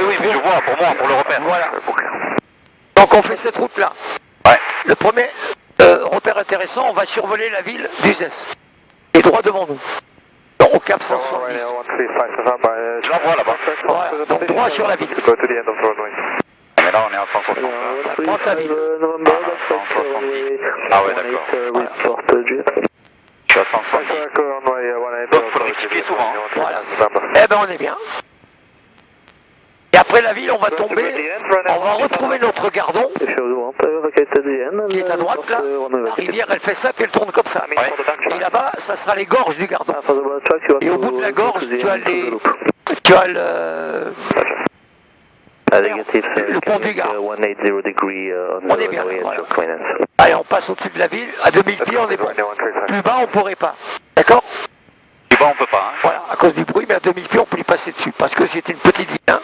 oui, mais je vois, pour moi, pour le repère. Voilà. Donc on fait cette route-là. Ouais. Le premier repère intéressant, on va survoler la ville d'Uzès. Et droit devant nous. Donc, au cap 170. Je la vois là-bas. Voilà, donc droit sur la ville. Mais là, on est à 160. Prends ta ville. 170. Ah ouais, d'accord. Voilà. Je suis à 170. Donc, il faut le rectifier souvent. Voilà. Eh ben on est bien. Et après la ville, on va tomber, on va retrouver notre gardon, qui est à droite là. La rivière, elle fait ça, puis elle tourne comme ça. Ouais. Et là-bas, ça sera les gorges du gardon. Et au bout de la gorge, tu as le pont du Gard. On est bien, voilà. Allez, on passe au-dessus de la ville, à 2000 pieds, on est bon. Plus bas, on pourrait pas. D'accord? Du bas, on peut pas. Hein. Voilà, à cause du bruit, mais à 2000 pieds, on peut y passer dessus. Parce que c'est une petite ville. Hein.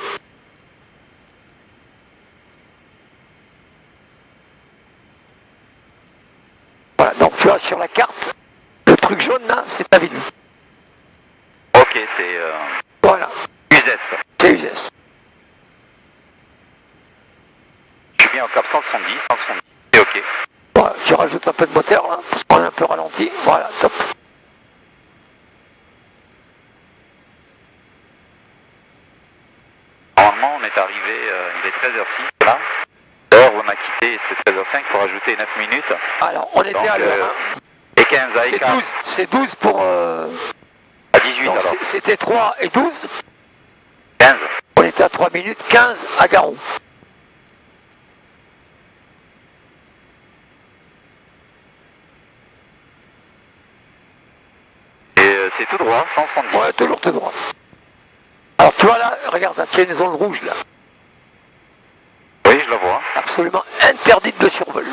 Voilà, donc tu vois sur la carte, le truc jaune là, c'est ta ville. Ok, c'est Voilà, Uzès. c'est Uzès. Je suis bien au cap 170, 170. C'est ok. Voilà, tu rajoutes un peu de moteur là, parce qu'on est un peu ralenti. Voilà, top. Normalement, on est arrivé, il est 13h06 là. L'heure où on a quitté, c'était 13h05, il faut rajouter 9 minutes. Alors, on était Donc, à l'heure. Et 15 à C'est écart. 12, c'est 12 pour... À 18 donc alors. c'était 3 et 12. 15. On était à 3 minutes 15 à Garon. Et c'est tout droit, 170. Ouais, toujours tout droit. Alors tu vois là, regarde, il y a une zone rouge là. Oui, je la vois. Absolument interdite de survol.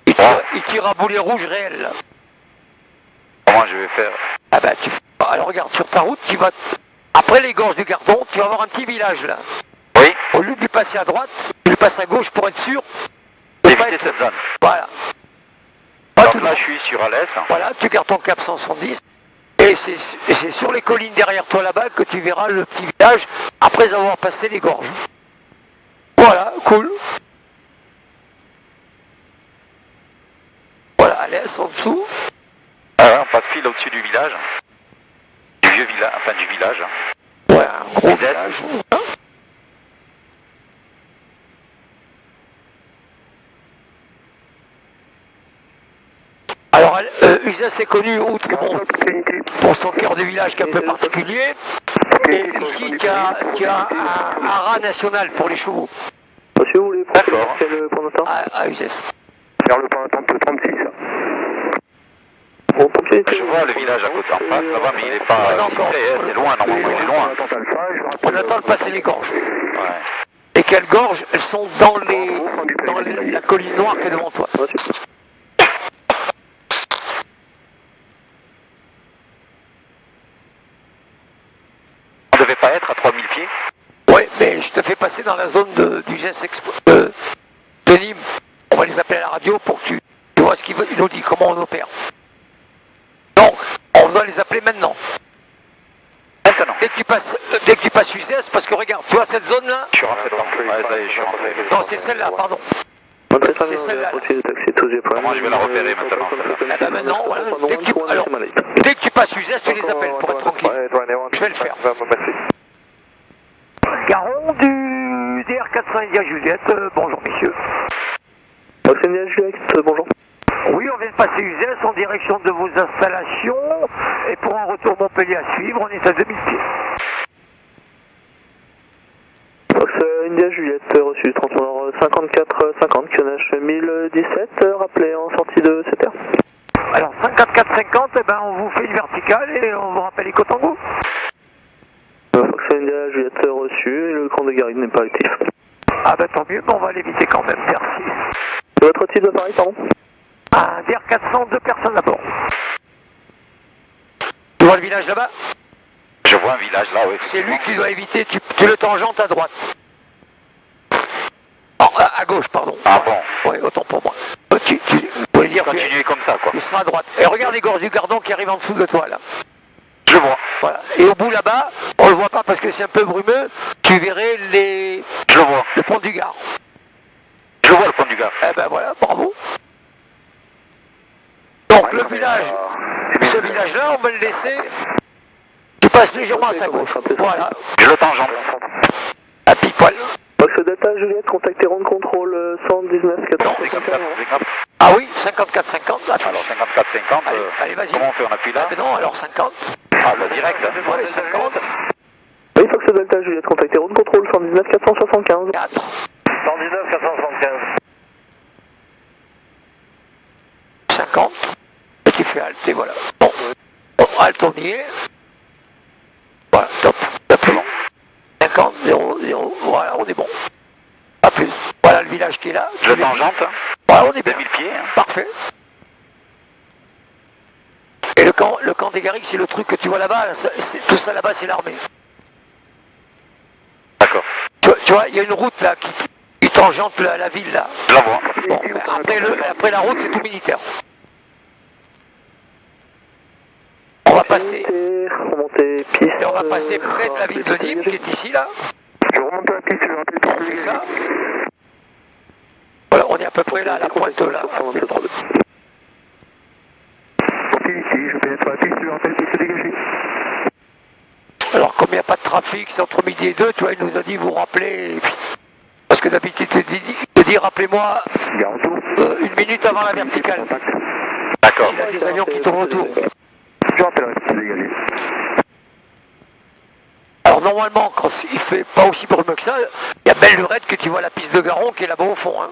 Il tire à boulet rouge réel là. Comment je vais faire? Ah bah tu... Alors regarde, sur ta route, tu vas... Après les gorges du Gardon, tu vas avoir un petit village là. Oui. Au lieu de lui passer à droite, tu lui passes à gauche pour être sûr. Éviter cette zone. Voilà. Donc là, je suis sur Alès. Voilà, tu gardes ton cap 170. Et c'est sur les collines derrière toi là-bas que tu verras le petit village après avoir passé les gorges. Voilà, cool. Voilà, Alès en dessous. Ah ouais, on passe pile au-dessus du village. Du vieux village, enfin du village. Ouais, un gros Uzès. village. Hein. Alors, Uzès est connu, outre bon, pour son cœur de village qui est un peu particulier. Et ici, tu as un haras national pour les chevaux. Monsieur, vous voulez D'accord. quel point de temps? À Uzès. Vers le point de 36. Bon, pompier, Je vois le village à côté en face là-bas, mais il n'est pas si encore. près, hein, c'est loin, normalement il est loin. On attend de passer les gorges. Ouais. Et quelles gorges? Elles sont dans la colline noire qui est devant toi. On ne devait pas être à 3000 pieds. Oui, mais je te fais passer dans la zone d'Uzès de Nîmes. On va les appeler à la radio pour que tu vois ce qu'ils nous disent, comment on opère. Donc, on doit les appeler maintenant. Maintenant. Dès que tu passes Uzès, parce que regarde, tu vois cette zone-là? Je suis rentré dedans. Ouais, ça y est, je suis rentré. Non, c'est celle-là, pardon. C'est celle-là. Comment je vais la repérer maintenant, celle-là? Eh ben maintenant, voilà. Dès que tu passes Uzès, tu les appelles pour être tranquille. Je vais le faire. Garon du DR400 India Juliette, bonjour messieurs. India Juliette, bonjour. Oui, on vient de passer Uzès en direction de vos installations et pour un retour Montpellier à suivre, on est à 2000 pieds. Fox India Juliette, reçu, transpondeur 5450, QNH 1017, rappelé en sortie de 7h. Alors 5450, eh ben, on vous fait une verticale et on vous rappelle les Cotango. Fox India Juliette, reçu, le cran de garde n'est pas actif. Ah ben tant mieux, mais on va l'éviter quand même, merci. Votre type d'appareil, pardon? Un DR400, 2 personnes à bord. Tu vois le village là-bas? Je vois un village là, oui. C'est lui qui doit éviter, tu le tangentes à droite. Non, à gauche, pardon. Ah bon? Oui, autant pour moi. Tu voulais dire que Continuez comme ça, quoi. il sera à droite. Et regarde les gorges du Gardon qui arrivent en dessous de toi, là. Je Je vois. Voilà. Et au bout là-bas, on le voit pas parce que c'est un peu brumeux, tu verrais Je le vois. le pont du Gard. Je vois le pont du Gard. Eh ben voilà, bravo. Donc le village, ce village-là, on va le laisser. Tu passes légèrement à sa gauche. Voilà, Je le tangente. à pile poil. Box Delta Juliette, contactez rond de contrôle 119 Non, 450. 54-50. Ah oui, 54-50, là. Alors 54-50, Allez, vas-y. comment on fait? On appuie là? Ah, mais non, alors 50. Ah, bah direct. Ouais, 50, Oui, Fox Delta Juliette, contactez rond de contrôle 119 475. 4. 119 475. 50. Et tu fais halt, et voilà. Bon, halt, on y est. Voilà, top. Top, bon. 50, 0, 0. Voilà, on est bon. Pas plus. Voilà le village qui est là. Je le tangente. Voilà, on est bien. 2000 pieds. Hein. Parfait. Et le camp des Garrigues, c'est le truc que tu vois là-bas. Tout ça là-bas, c'est l'armée. D'accord. Tu vois, il y a une route là qui tangente la ville là. Je la vois. Bon, après la route, c'est tout militaire. On va passer. Remontez piste. Et on va passer près de la ville de Nîmes qui est ici là. Je remonte la piste, je vais rappeler On fait ça. Voilà, on est à peu près là, à la pointe là. Ok, ici, je pénètre la piste, je vais rappeler piste dégagée. Alors comme il n'y a pas de trafic, c'est entre midi et 2, tu vois, il nous a dit vous rappelez. Et puis, parce que d'habitude il te dit rappelez-moi une minute avant la verticale. D'accord. Il y a des avions qui tournent autour. Je rappelle la piste dégagée. Alors normalement, quand il fait pas aussi brumeux que ça, il y a belle lurette que tu vois la piste de Garon qui est là-bas au fond. Hein.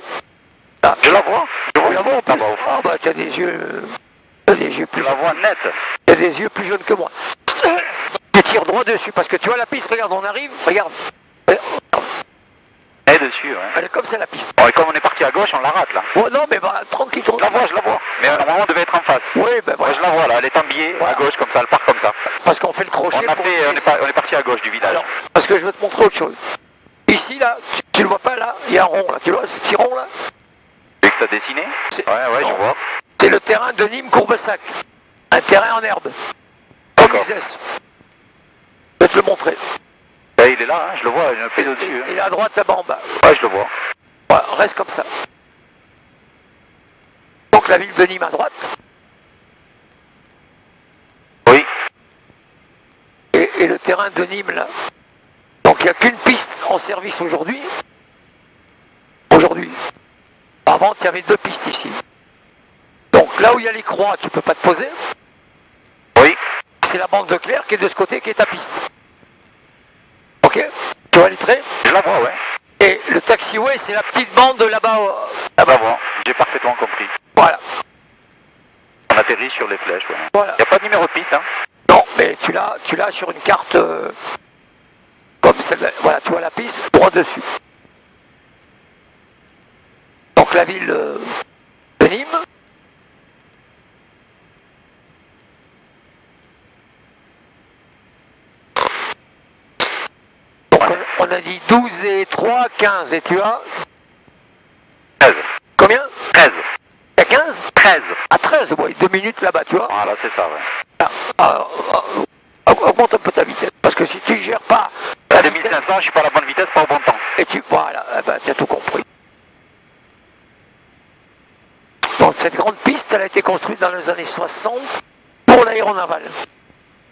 Là. Je la vois. Je vois Tu la la vois en plus. là-bas au fond. Ah bah tu as des yeux. T'as des yeux plus Je la vois nette. Tu as des yeux plus jaunes que moi. Tu tires droit dessus parce que tu vois la piste, regarde, on arrive, regarde. Et dessus, ouais. Elle est comme ça la piste. Bon, et comme on est parti à gauche, on la rate là. Oh, non mais bah tranquille, Je la vois, je la vois. Mais normalement, on devait être en face. Oui, ben Ouais, voilà. je la vois là, elle est en biais Voilà. à gauche comme ça, elle part comme ça. Parce qu'on fait le crochet. On a pour fait, descendre. on est parti à gauche du village. Alors, parce que je veux te montrer autre chose. Ici là, tu le vois pas là, il y a un rond là, tu vois ce petit rond là? Celui que t'as dessiné? C'est- Ouais, je non. vois. C'est le terrain de Nîmes-Courbesac. Un terrain en herbe. Comme D'accord. Isès. Je vais te le montrer. Ouais, il est là, hein, je le vois, il y a un pédo dessus. Il est à droite là-bas en bas. Hein. Ouais, je le vois. Voilà, reste comme ça. Donc la ville de Nîmes à droite. Oui. Et le terrain de Nîmes là. Donc il n'y a qu'une piste en service aujourd'hui. Aujourd'hui. Avant, il y avait 2 pistes ici. Donc là où il y a les croix, tu peux pas te poser. Oui. C'est la bande de Claire qui est de ce côté qui est ta piste. Ok? Tu vois les traits? Je la vois, ouais. Et le taxiway, c'est la petite bande là-bas. Je la vois. J'ai parfaitement compris. Voilà. On atterrit sur les flèches, ouais. Voilà. Il n'y a pas de numéro de piste, hein. Non, mais tu l'as sur une carte comme celle-là. Voilà, tu vois la piste, droit dessus. Donc la ville de Nîmes. Donc on a dit 12 et 3, 15. Et tu as 13. combien? 13. Il y a 15? 13. À 13, ouais, 2 minutes là-bas, tu vois. Voilà, c'est ça, ouais. Augmente un peu ta vitesse. Parce que si tu gères pas À la vitesse, 2500, je suis pas à la bonne vitesse, pas au bon temps. et voilà, eh ben, tu as tout compris. Donc cette grande piste, elle a été construite dans les années 60 pour l'aéronavale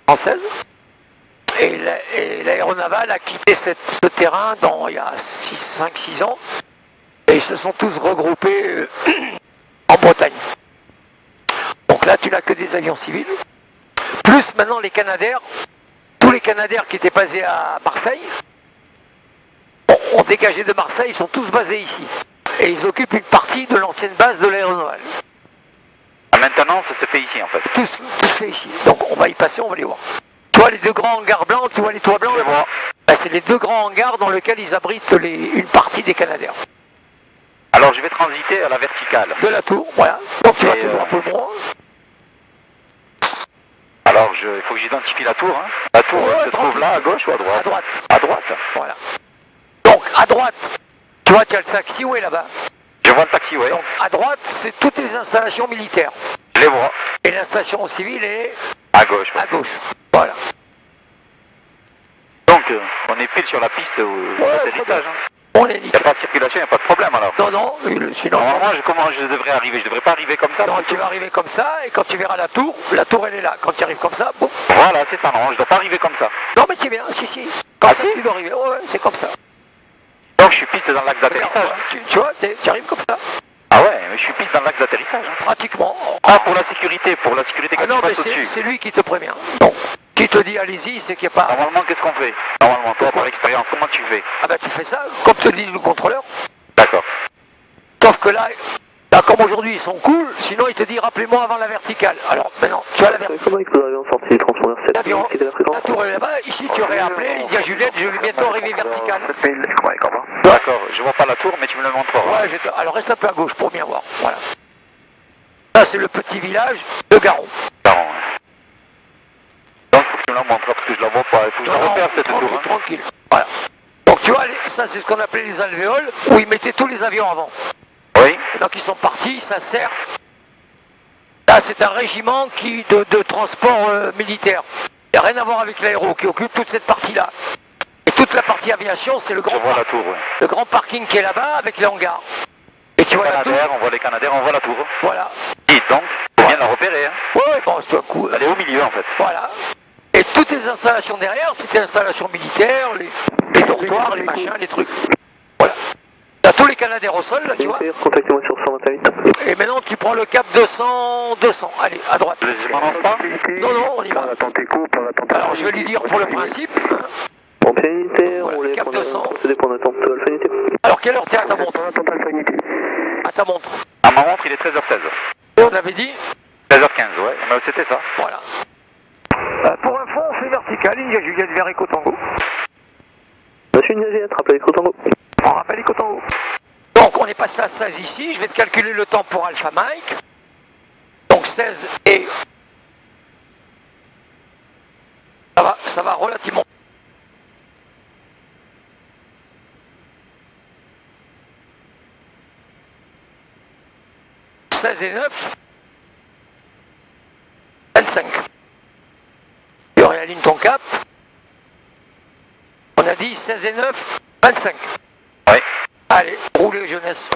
française. Et l'aéronavale a quitté ce terrain il y a 5-6 ans. Et ils se sont tous regroupés en Bretagne. Donc là, tu n'as que des avions civils. Plus maintenant les Canadair. Tous les Canadair qui étaient basés à Marseille ont dégagé de Marseille, ils sont tous basés ici. Et ils occupent une partie de l'ancienne base de l'aéronavale. Ah, maintenant, ça se fait ici, en fait. Tous fait ici. Donc on va y passer, on va les voir. Tu vois les 2 grands hangars blancs, tu vois les toits blancs Je les là-bas? vois. Ben, c'est les 2 grands hangars dans lesquels ils abritent une partie des Canadair. Alors, je vais transiter à la verticale. De la tour, voilà. Donc tu vas Et, te droit pour le bras. Alors, il faut que j'identifie la tour, hein. La tour Ouais, se trouve là, à gauche ou à droite? À droite. À droite. Voilà. Donc à droite, tu vois, tu as le taxiway là-bas. Je vois le taxi, ouais. Donc à droite, c'est toutes les installations militaires. Je les vois. Et l'installation civile est À gauche, ouais. à gauche. Voilà. Donc, on est pile sur la piste d'atterrissage. Hein. On est Il n'y a nickel. pas de circulation, il n'y a pas de problème alors. Non, sinon... Normalement, comment je devrais arriver? Je devrais pas arriver comme ça? Non, tu vas arriver comme ça, et quand tu verras la tour elle est là. Quand tu arrives comme ça, boum. Voilà, c'est ça, non, je dois pas arriver comme ça. Non, mais tu viens, si. Comme Ah, ça, si tu dois arriver. Ouais, c'est comme ça. Donc, je suis piste dans l'axe d'atterrissage. Regarde, tu vois, tu arrives comme ça, Ah ouais, mais je suis piste dans l'axe d'atterrissage. Hein. pratiquement. Ah, pour la sécurité quand non, tu mais passes au-dessus. c'est lui qui te prévient. Donc, qui te dit allez-y, c'est qu'il n'y a pas... Normalement, qu'est-ce qu'on fait? Normalement, toi, par expérience, comment tu fais? Ah ben tu fais ça, comme te dit le contrôleur. D'accord. Sauf que là, comme aujourd'hui, ils sont cool, sinon il te dit rappelez-moi avant la verticale. Alors maintenant, tu as la verticale. Comment vous arrivez en sortie transpondeur 7 L'avion, quittez la fréquence. la tour est là-bas, ici tu aurais appelé, il dit à Juliette, je vais bientôt arriver verticale. D'accord, je vois pas la tour, mais tu me le montreras. Ouais, alors reste un peu à gauche pour bien voir. Voilà. Ça c'est le petit village de Garon. Pardon. Donc, faut que tu me la montres, parce que je la vois pas. Il faut que je la repère, cette tour. Tranquille, Hein. tranquille. Voilà. Donc tu vois, ça c'est ce qu'on appelait les alvéoles, où ils mettaient tous les avions avant. Oui. Donc ils sont partis, ça sert. Là c'est un régiment de transport militaire. Il n'y a rien à voir avec l'aéro qui occupe toute cette partie-là. Et toute la partie aviation, c'est le Je grand, vois la tour, oui. le grand parking qui est là-bas avec les hangars. Et tu vois la tour. On voit les Canadaires, on voit la tour. Voilà. Et donc, faut bien la repérer. Hein. Ouais, bon, c'est un coup. Elle est au milieu, en fait. Voilà. Et toutes les installations derrière, c'était installations militaires, les dortoirs, les machins, les trucs. Voilà. T'as tous les Canadaires au sol, là, tu vois. Contactez-moi sur 128. Et maintenant, tu prends le cap 200, allez, à droite. Je m'avance pas? Non, on y va. Alors, je vais lui dire pour le principe. Pompier unité, Voilà, roulez, cap 200. procédez pour l'attente Alpha Unité. Alors, quelle heure t'es à ta montre? À ta montre. À ma montre, il est 13h16. Et on avait dit, 13h15, ouais. Mais c'était ça. voilà. Pour info, on fait vertical, il y a Juliette vers Eco Tango. Monsieur Juliette, rappelez Tango. On rappelle Eco Tango. Donc, on est passé à 16 ici, je vais te calculer le temps pour Alpha Mike. Donc 16 et... Ça va relativement... « 16 et 9, 25. Tu réaligne ton cap. On a dit 16 et 9, 25. Oui. Allez, roulez jeunesse.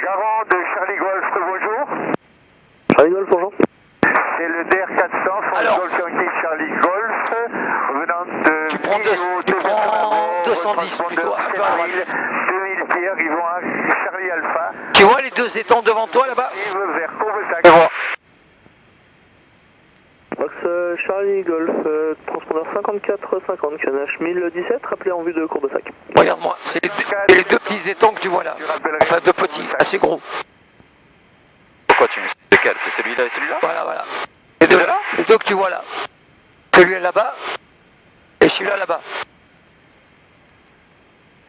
Garant de Charlie Golf, bonjour. Charlie Golf, bonjour. C'est le DR400, Alors. Golf Yankee Charlie Golf, venant de... Tu prends 210 plutôt, un peu à droite. 2000 pieds arrivant à Charlie Alpha, Tu vois les deux étangs devant toi là-bas? arrive vers Courbesac. Je vois. Box Charlie Golf, transpondeur 5450, QNH 1017, rappelez en vue de Courbesac. Regarde-moi, c'est les deux petits étangs que tu vois là. Enfin, deux petits, assez gros. Pourquoi tu me... Lequel? C'est celui-là et celui-là? Voilà. Les deux là, les deux que tu vois là. Celui là-bas et celui-là là-bas.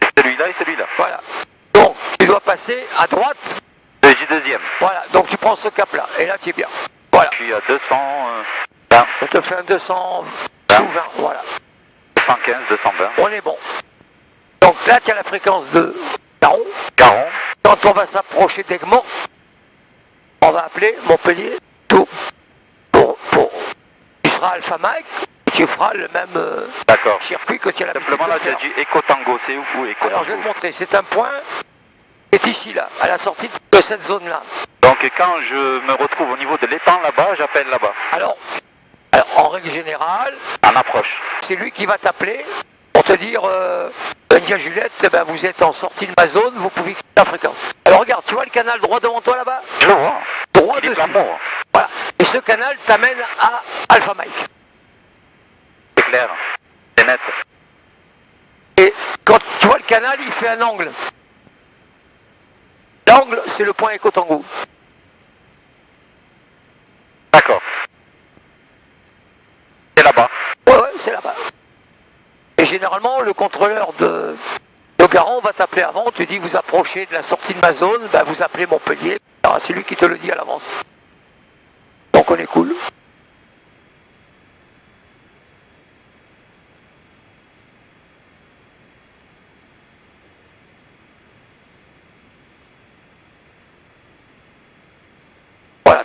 C'est celui-là et celui-là. Voilà. Donc, tu dois passer à droite. Le deuxième. Voilà. Donc, tu prends ce cap-là. Et là, tu es bien. Voilà. Je suis à 220, On te fait un 200 sous 20. Voilà. 215, 220. On est bon. Donc là, tu as la fréquence de Caron. Caron. Quand on va s'approcher d'Aiguemont, on va appeler Montpellier. Tout. Tu seras Alpha Mike. Tu feras le même D'accord. circuit que tu as l'habitude Simplement, là, de tu as faire. dit Eco Tango. C'est où Eco Alors, je vais Tango? te montrer. C'est un point qui est ici, là, à la sortie de cette zone-là. Donc, quand je me retrouve au niveau de l'étang là-bas, j'appelle là-bas. Alors, en règle générale, En approche. c'est lui qui va t'appeler pour te dire India Juliette, eh ben, vous êtes en sortie de ma zone, vous pouvez quitter la fréquence. Alors regarde, tu vois le canal droit devant toi là-bas? Je le vois. Droit Il est dessus. plein mort. Voilà. Et ce canal t'amène à Alpha Mike. C'est clair. C'est net. Et quand tu vois le canal, il fait un angle. L'angle, c'est le point Eco Tango. D'accord. C'est là-bas. Ouais, c'est là-bas. Et généralement, le contrôleur de Garon va t'appeler avant, tu dis vous approchez de la sortie de ma zone, ben vous appelez Montpellier. Alors, c'est lui qui te le dit à l'avance. Donc on est cool.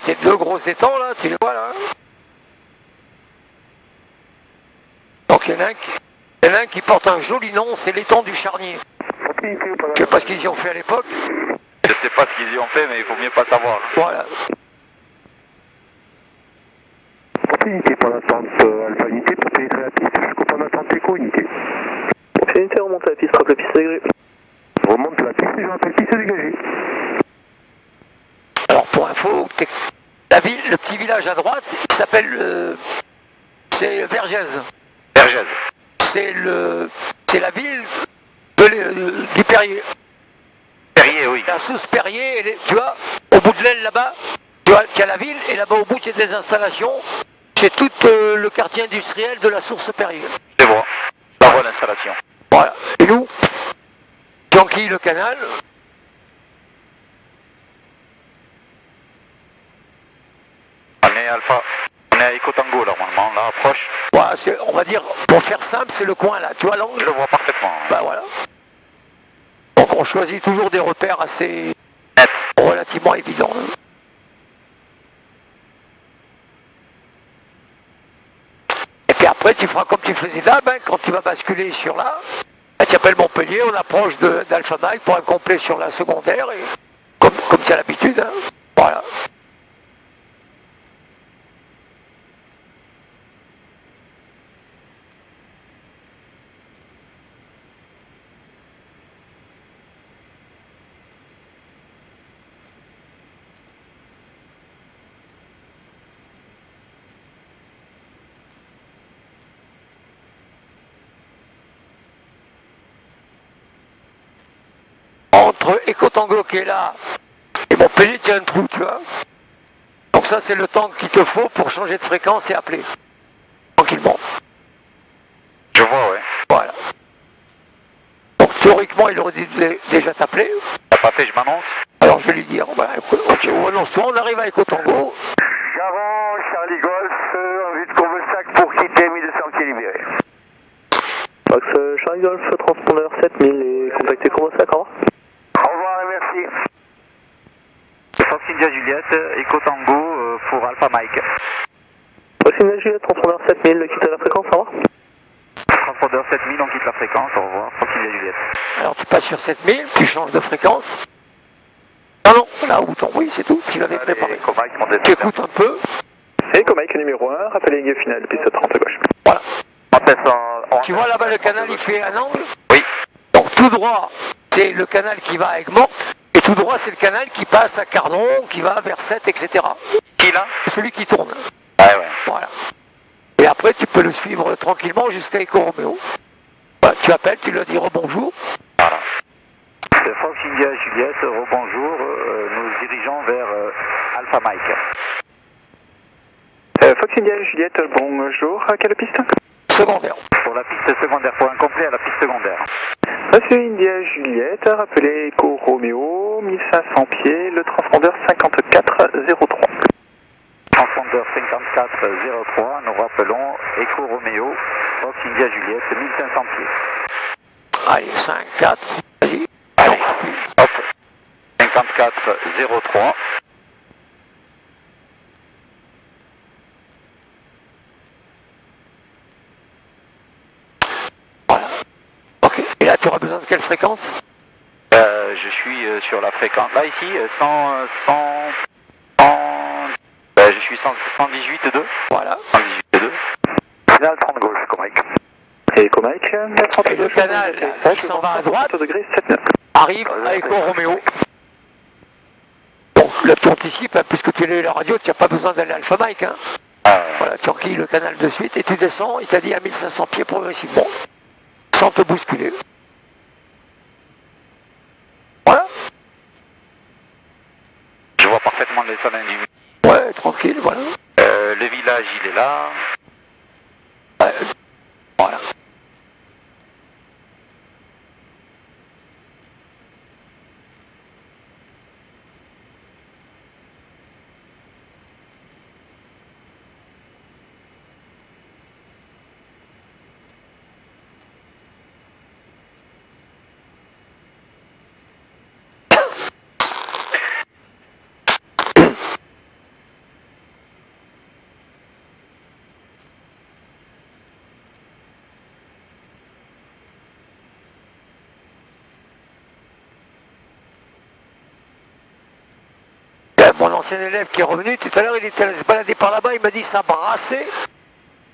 tes deux gros étangs là, tu les vois là. Donc il y en a un qui porte un joli nom, c'est l'étang du Charnier. Je sais pas ce qu'ils y ont fait à l'époque. Je sais pas ce qu'ils y ont fait, mais il faut mieux pas savoir. Voilà. Unité pour l'attente Alpha Unité pour pénétrer la piste jusqu'au point d'attente Echo Unité. Unité, remonte la piste, rappelle piste dégagée. Remonte la piste et je rappelle piste dégagée. Alors pour info, la ville, le petit village à droite, il s'appelle c'est Vergès. Vergès. C'est la ville du Perrier. Perrier, oui. La source Perrier, tu vois, au bout de l'aile là-bas, tu vois, il y a la ville et là-bas au bout il y a des installations. C'est tout le quartier industriel de la source Perrier. C'est bon. La bonne installation. Voilà. Et nous, Yankee le canal. On est Alpha. On est à Eco Tango là, normalement, là, approche. Voilà, on va dire, pour faire simple, c'est le coin là. Tu vois Je l'angle? le vois parfaitement. Bah voilà. Donc on choisit toujours des repères assez Net. relativement évidents. Hein. Et puis après, tu feras comme tu faisais là, ben, quand tu vas basculer sur là, ben, tu appelles Montpellier, on approche d'Alpha Mike pour un complet sur la secondaire, et comme c'est à l'habitude. Hein. Voilà. Entre Eco Tango qui est là et Montpellier, il y a un trou, tu vois. Donc ça, c'est le temps qu'il te faut pour changer de fréquence et appeler. Tranquillement. Je vois, ouais. Voilà. Donc théoriquement, il aurait dû déjà t'appeler. T'as pas fait, je m'annonce. Alors je vais lui dire, bah, écoute, ok, annonce-toi, on arrive à Eco Tango. Javon, Charlie Golf, en vue de Courbesac pour quitter 1200 pieds libérés. Fox Charlie Golf, transpondeur 7000 et contactez Courbesac, au revoir. Au revoir et merci. Fox India Juliette, Eco Tango pour Alpha Mike. Fox India Juliette, transpondeur 7000, quittez la fréquence, au revoir. Transpondeur 7000, on quitte la fréquence, au revoir. Fox India Juliette. Alors tu passes sur 7000, tu changes de fréquence. Non, non, là où ton oui, c'est tout, tu l'avais préparé. Eco Mike, mon Tu écoutes un peu. Eco Mike numéro 1, rappelez ligne finale, piste 30 à gauche. Voilà. On Tu vois là-bas le canal, il fait un angle. Oui. Donc tout droit, c'est le canal qui va à Aigues-Mortes, et tout droit, c'est le canal qui passe à Carnon, qui va vers 7, etc. Ici, là. C'est celui qui tourne. Ouais, ouais. Voilà. Et après, tu peux le suivre tranquillement jusqu'à Eco Romeo. Voilà, tu appelles, tu leur dis rebonjour. Voilà. Fox India Juliette, rebonjour. Nous dirigeons vers Alpha Mike. Fox India Juliette, bonjour, à quelle piste? Secondaire. Pour la piste secondaire, pour un complet à la piste secondaire. Monsieur India Juliette, rappelez Eco Romeo, 1500 pieds, le transpondeur 5403. Transpondeur 5403, nous rappelons Eco Romeo, Fox India Juliette, 1500 pieds. Allez, 5, 4, vas-y. Allez, hop, 5403. Voilà. Ok. Et là, tu auras besoin de quelle fréquence? Je suis sur la fréquence, là ici, 100, je suis 118,2. Voilà. 118,2. Final 30 gauche, Comac. Eco Mike, Et le canal, là, qui s'en va à droite, degrés 79. arrive à Eco Romeo. Donc là, tu anticipes, hein, puisque tu es la radio, tu n'as pas besoin d'aller à Alpha Mike. Hein. Voilà, tu enquilles le canal de suite et tu descends, il t'a dit à 1500 pieds progressivement, sans te bousculer. Voilà. Je vois parfaitement les salles individuelles. Ouais, tranquille, voilà. Le village, il est là. Ouais, voilà. Mon ancien élève qui est revenu tout à l'heure, il était allé se balader par là-bas, il m'a dit ça brassait.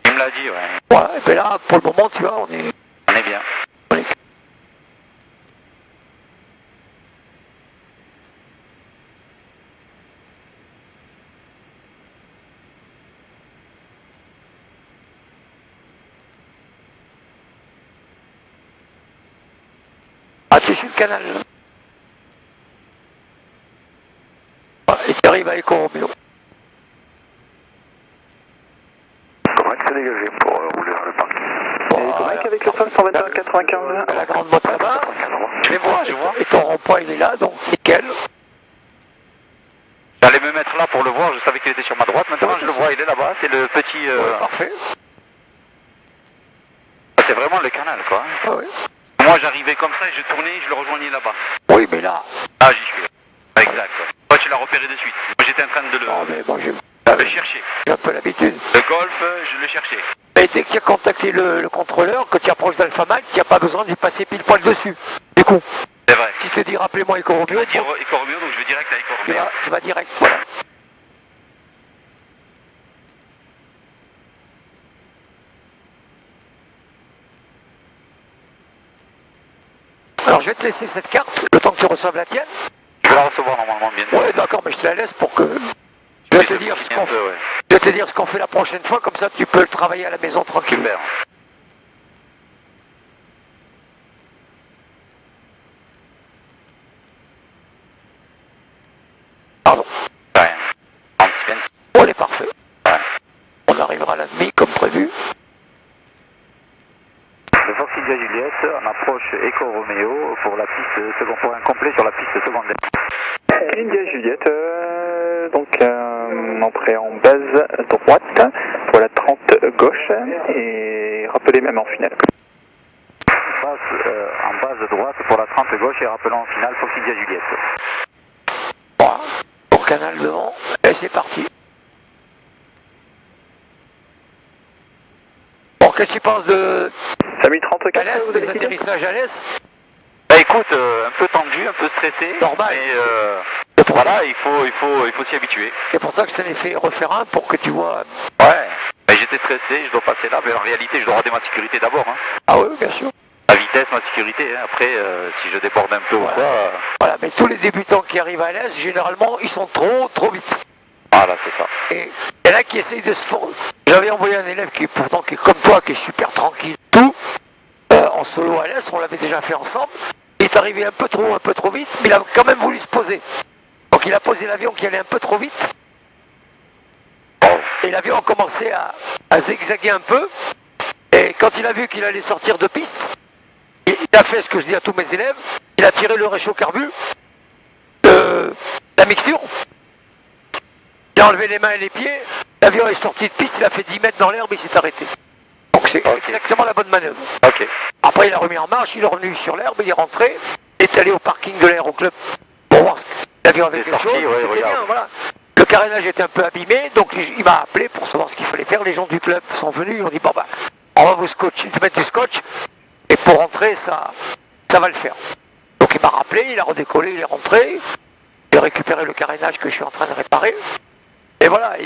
Il me l'a dit, ouais. Voilà, et bien là, pour le moment, tu vois, on est bien. Ah, tu suis le canal. Là. Voilà, et tu arrives à Éco-Roméo. Correct, c'est dégagé pour rouler vers le parc. Mike avec le 521-95. La grande boîte là-bas. Je les vois, je vois. Et ton rond-point, il est là, donc nickel. J'allais me mettre là pour le voir, je savais qu'il était sur ma droite. Maintenant, je le vois, il est là-bas. C'est le petit... Ouais, parfait. C'est vraiment le canal, quoi. Ah, oui. Moi, j'arrivais comme ça et je tournais et je le rejoignais là-bas. Oui, mais là... Ah, j'y suis. Exact. Toi, tu l'as repéré de suite. Moi, j'étais en train de Non, mais moi, j'ai le chercher. un peu l'habitude. Le golf, je le cherchais. Et dès que tu as contacté le contrôleur, que tu approches d'Alphamal, tu n'as pas besoin de lui passer pile poil dessus. Du coup, C'est vrai. si tu te dis rappelez-moi Éco-Roméo, Je vais dire Éco-Roméo, donc je vais direct à Éco-Roméo. tu vas direct, voilà. Alors je vais te laisser cette carte, le temps que tu reçoives la tienne. Je vais la recevoir normalement bientôt. Ouais, d'accord, mais je te la laisse pour que... Je vais te dire ce qu'on fait. Ouais. Je vais te dire ce qu'on fait la prochaine fois, comme ça tu peux le travailler à la maison tranquille. Super. Pardon. Ouais. 36. On est parfait. Ouais. On arrivera à la demi comme prévu. Le Fox India Juliette, on approche Éco-Roméo pour la piste secondaire, pour un complet sur la piste secondaire. India Juliette, donc entrée en base droite pour la 30 gauche et rappelez même en finale. En base droite pour la 30 gauche et rappelons en finale Fox India Juliette. Voilà. Pour canal devant. Et c'est parti. Bon, qu'est-ce que tu penses de... Samy 34, à l'est, vous des avez quitté atterrissages à l'est? Bah écoute, un peu tendu, un peu stressé. Normal. Mais voilà, il faut s'y habituer. C'est pour ça que je t'en ai fait refaire un pour que tu vois... Ouais. Bah, j'étais stressé, je dois passer là, mais en réalité je dois regarder ma sécurité d'abord. Hein. Ah oui, bien sûr. La vitesse, ma sécurité. Hein. Après, si je déborde un peu ou quoi... Voilà, mais tous les débutants qui arrivent à l'est, généralement, ils sont trop vite. Voilà, c'est ça. Et il y en a qui essayent de se former. J'avais envoyé un élève qui est comme toi, qui est super tranquille, tout, en solo à l'est, on l'avait déjà fait ensemble. Il est arrivé un peu trop vite, mais il a quand même voulu se poser. Donc il a posé l'avion qui allait un peu trop vite. Et l'avion a commencé à zigzaguer un peu. Et quand il a vu qu'il allait sortir de piste, il a fait ce que je dis à tous mes élèves, il a tiré le réchaud carbu de la mixture. Il a enlevé les mains et les pieds, l'avion est sorti de piste, il a fait 10 mètres dans l'herbe et il s'est arrêté. Donc c'est exactement la bonne manœuvre. Ok. Après il a remis en marche, il est revenu sur l'herbe, il est rentré, il est allé au parking de l'aéroclub pour voir ce que l'avion avait Il est quelque sorti, chose. ouais, C'était regarde. bien, voilà. Le carénage était un peu abîmé, donc il m'a appelé pour savoir ce qu'il fallait faire. Les gens du club sont venus, ils ont dit bon bah on va vous scotcher, te mettre du scotch, et pour rentrer ça va le faire. Donc il m'a rappelé, il a redécollé, il est rentré, j'ai récupéré le carénage que je suis en train de réparer. Et voilà,